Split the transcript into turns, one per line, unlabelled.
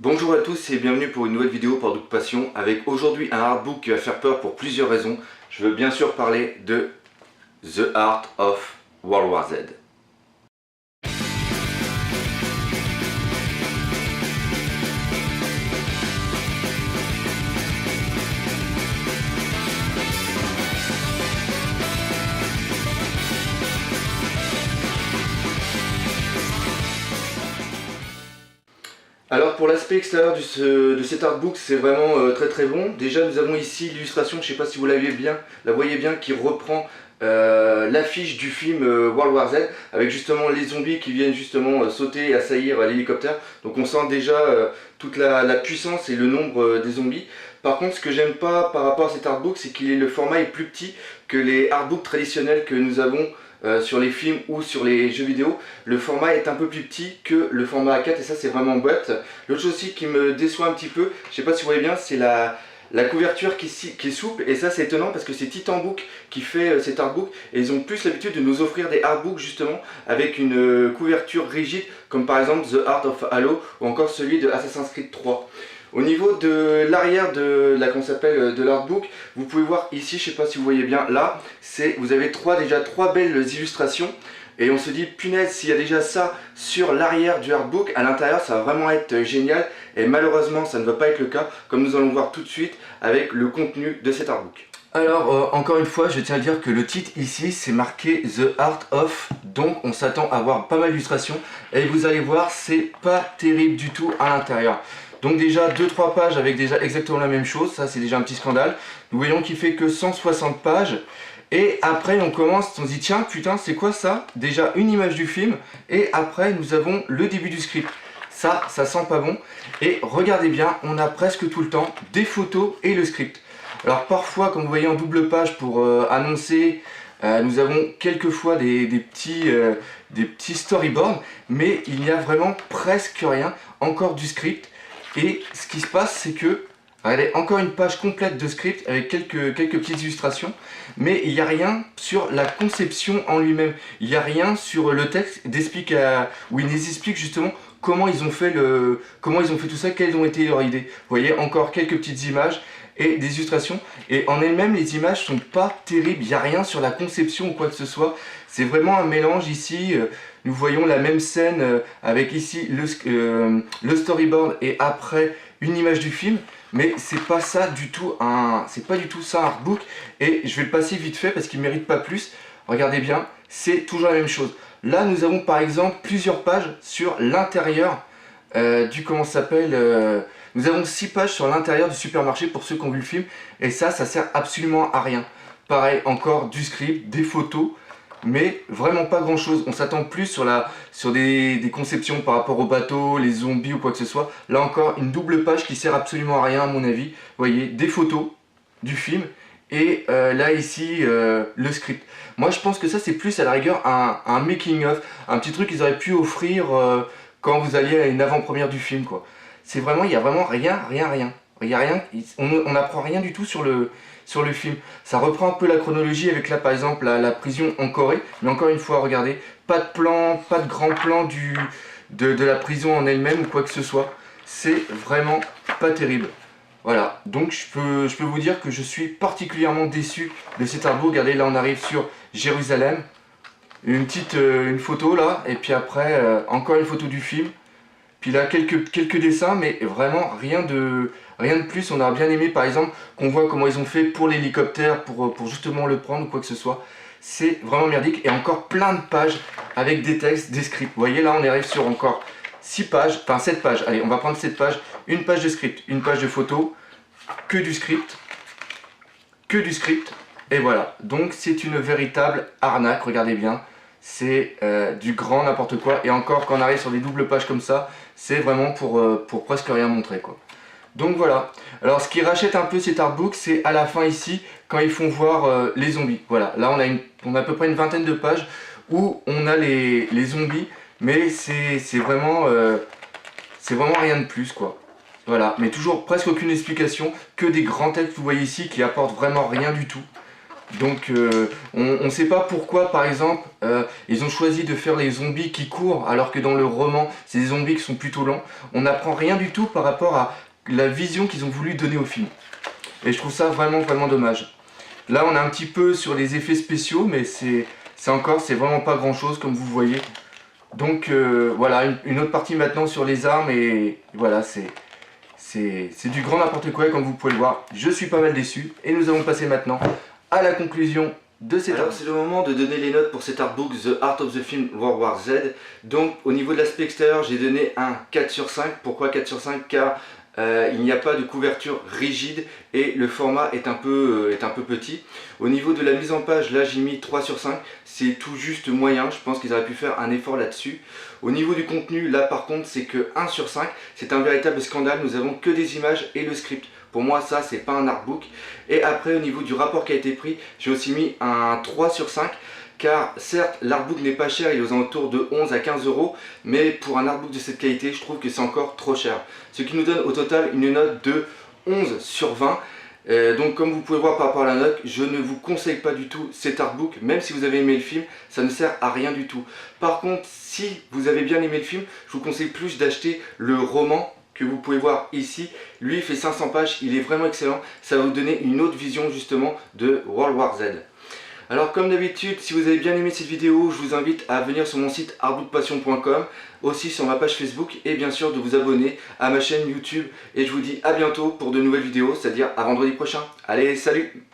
Bonjour à tous et bienvenue pour une nouvelle vidéo pour Doute Passion avec aujourd'hui un artbook qui va faire peur pour plusieurs raisons. Je veux bien sûr parler de The Art of World War Z. Alors pour l'aspect extérieur de cet artbook, c'est vraiment très bon. Déjà nous avons ici l'illustration, je ne sais pas si vous la voyez bien, qui reprend l'affiche du film World War Z, avec justement les zombies qui viennent justement sauter et assaillir l'hélicoptère. Donc on sent déjà toute la puissance et le nombre des zombies. Par contre, ce que j'aime pas par rapport à cet artbook, c'est que le format est plus petit que les artbooks traditionnels que nous avons sur les films ou sur les jeux vidéo. Le format est un peu plus petit que le format A4 et ça c'est vraiment boîte. L'autre chose aussi qui me déçoit un petit peu, je sais pas si vous voyez bien, c'est la couverture qui est souple, et ça c'est étonnant parce que c'est Titan Book qui fait cet artbook et ils ont plus l'habitude de nous offrir des artbooks justement avec une couverture rigide comme par exemple The Art of Halo ou encore celui de Assassin's Creed 3. Au niveau de l'arrière de l'artbook, vous pouvez voir ici, je ne sais pas si vous voyez bien là, vous avez déjà trois belles illustrations. Et on se dit, punaise, s'il y a déjà ça sur l'arrière du artbook, à l'intérieur ça va vraiment être génial. Et malheureusement ça ne va pas être le cas, comme nous allons voir tout de suite avec le contenu de cet artbook. Alors encore une fois, je tiens à dire que le titre ici c'est marqué The Art of, donc on s'attend à avoir pas mal d'illustrations. Et vous allez voir, c'est pas terrible du tout à l'intérieur. Donc déjà 2-3 pages avec déjà exactement la même chose, ça c'est déjà un petit scandale. Nous voyons qu'il fait que 160 pages. Et après on commence, on se dit tiens putain c'est quoi ça? Déjà une image du film et après nous avons le début du script. Ça sent pas bon. Et regardez bien, on a presque tout le temps des photos et le script. Alors parfois comme vous voyez en double page pour annoncer, nous avons quelquefois des petits storyboards, mais il n'y a vraiment presque rien, encore du script. Et ce qui se passe c'est que, regardez, encore une page complète de script avec quelques petites illustrations, mais il n'y a rien sur la conception en lui-même. Il n'y a rien sur le texte où ils nous expliquent justement comment ils ont fait tout ça, quelles ont été leurs idées. Vous voyez, encore quelques petites images et des illustrations. Et en elles-mêmes, les images sont pas terribles. Il n'y a rien sur la conception ou quoi que ce soit. C'est vraiment un mélange ici. Nous voyons la même scène avec ici le storyboard et après une image du film. Mais c'est pas ça du tout c'est pas du tout ça un artbook. Et je vais le passer vite fait parce qu'il ne mérite pas plus. Regardez bien, c'est toujours la même chose. Là nous avons par exemple plusieurs pages sur l'intérieur nous avons 6 pages sur l'intérieur du supermarché pour ceux qui ont vu le film. Et ça sert absolument à rien. Pareil, encore du script, des photos, mais vraiment pas grand chose. On s'attend plus sur des conceptions par rapport aux bateaux, les zombies ou quoi que ce soit. Là encore, une double page qui sert absolument à rien à mon avis. Vous voyez, des photos du film et là ici le script. Moi je pense que ça c'est plus à la rigueur un making of, un petit truc qu'ils auraient pu offrir quand vous alliez à une avant-première du film quoi. C'est vraiment, il n'y a vraiment rien. Il y a rien, on n'apprend rien du tout sur le film. Ça reprend un peu la chronologie avec là par exemple la prison en Corée, mais encore une fois regardez, pas de plan, pas de grand plan de la prison en elle-même ou quoi que ce soit. C'est vraiment pas terrible. Voilà, donc je peux vous dire que je suis particulièrement déçu de cet artbook. Regardez, là on arrive sur Jérusalem, une photo là, et puis après encore une photo du film. Puis là quelques dessins, mais vraiment rien de plus. On aurait bien aimé par exemple qu'on voit comment ils ont fait pour l'hélicoptère, pour justement le prendre ou quoi que ce soit. C'est vraiment merdique, et encore plein de pages avec des textes, des scripts. Vous voyez là on arrive sur encore 6 pages, enfin 7 pages, allez on va prendre 7 pages, une page de script, une page de photo, que du script, et voilà. Donc c'est une véritable arnaque, regardez bien, c'est du grand n'importe quoi, et encore quand on arrive sur des doubles pages comme ça, c'est vraiment pour presque rien montrer quoi. Donc voilà, alors ce qui rachète un peu cet artbook, c'est à la fin ici, quand ils font voir les zombies. Voilà, là on a à peu près une vingtaine de pages où on a les zombies, mais c'est vraiment rien de plus quoi. Voilà, mais toujours presque aucune explication, que des grands textes, vous voyez ici, qui apportent vraiment rien du tout. Donc on ne sait pas pourquoi par exemple ils ont choisi de faire les zombies qui courent alors que dans le roman c'est des zombies qui sont plutôt lents. On n'apprend rien du tout par rapport à la vision qu'ils ont voulu donner au film. Et je trouve ça vraiment dommage. Là on est un petit peu sur les effets spéciaux mais c'est vraiment pas grand chose comme vous voyez. Donc voilà, une autre partie maintenant sur les armes et voilà, c'est du grand n'importe quoi comme vous pouvez le voir. Je suis pas mal déçu et nous allons passer maintenant à la conclusion de cet artbook. Alors c'est le moment de donner les notes pour cet artbook The Art of the Film World War Z. Donc au niveau de l'aspect extérieur j'ai donné un 4 sur 5. Pourquoi 4 sur 5? Car il n'y a pas de couverture rigide et le format est un peu petit. Au niveau de la mise en page, là j'ai mis 3 sur 5, c'est tout juste moyen, je pense qu'ils auraient pu faire un effort là-dessus. Au niveau du contenu, là par contre c'est que 1 sur 5, c'est un véritable scandale, nous avons que des images et le script. Pour moi ça c'est pas un artbook. Et après au niveau du rapport qui a été pris, j'ai aussi mis un 3 sur 5. Car certes l'artbook n'est pas cher, il est aux alentours de 11 à 15 €, mais pour un artbook de cette qualité je trouve que c'est encore trop cher. Ce qui nous donne au total une note de 11 sur 20. Donc comme vous pouvez voir par rapport à la note, je ne vous conseille pas du tout cet artbook, même si vous avez aimé le film, ça ne sert à rien du tout. Par contre, si vous avez bien aimé le film, je vous conseille plus d'acheter le roman que vous pouvez voir ici. Lui il fait 500 pages, il est vraiment excellent, ça va vous donner une autre vision justement de World War Z. Alors comme d'habitude, si vous avez bien aimé cette vidéo, je vous invite à venir sur mon site artbookpassion.com, aussi sur ma page Facebook et bien sûr de vous abonner à ma chaîne YouTube. Et je vous dis à bientôt pour de nouvelles vidéos, c'est-à-dire à vendredi prochain. Allez, salut!